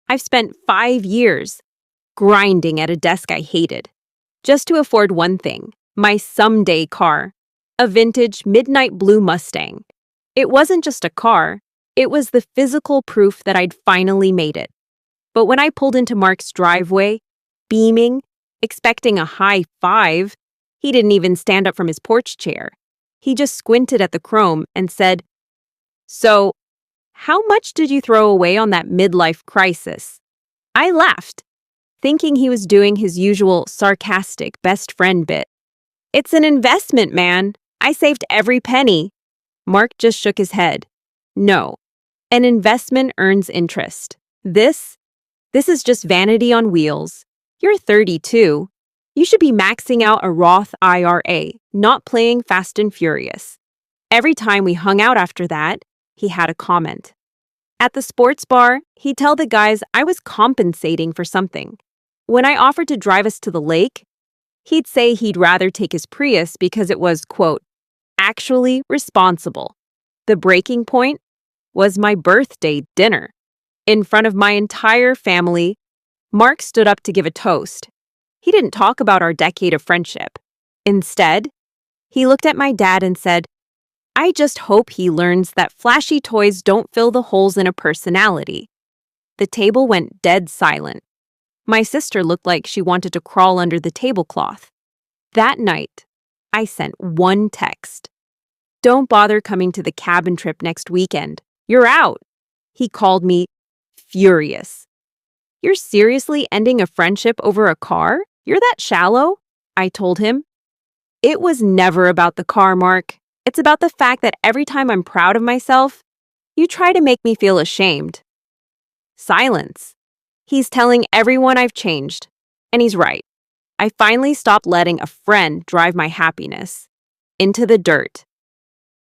I've spent 5 years grinding at a desk I hated, just to afford one thing, my someday car, a vintage midnight blue Mustang. It wasn't just a car, it was the physical proof that I'd finally made it. But when I pulled into Mark's driveway, beaming, expecting a high five, he didn't even stand up from his porch chair. He just squinted at the chrome and said, "So, how much did you throw away on that midlife crisis?" I laughed, thinking he was doing his usual sarcastic best friend bit. "It's an investment, man. I saved every penny." Mark just shook his head. "No, an investment earns interest. This is just vanity on wheels. You're 32. You should be maxing out a Roth IRA, not playing Fast and Furious." Every time we hung out after that, he had a comment. At the sports bar, he'd tell the guys I was compensating for something. When I offered to drive us to the lake, he'd say he'd rather take his Prius because it was, quote, actually responsible. The breaking point was my birthday dinner. In front of my entire family, Mark stood up to give a toast. He didn't talk about our decade of friendship. Instead, he looked at my dad and said, "I just hope he learns that flashy toys don't fill the holes in a personality." The table went dead silent. My sister looked like she wanted to crawl under the tablecloth. That night, I sent one text. "Don't bother coming to the cabin trip next weekend. You're out." He called me furious. "You're seriously ending a friendship over a car? You're that shallow?" I told him. "It was never about the car, Mark. It's about the fact that every time I'm proud of myself, you try to make me feel ashamed." Silence. He's telling everyone I've changed. And he's right. I finally stopped letting a friend drive my happiness into the dirt.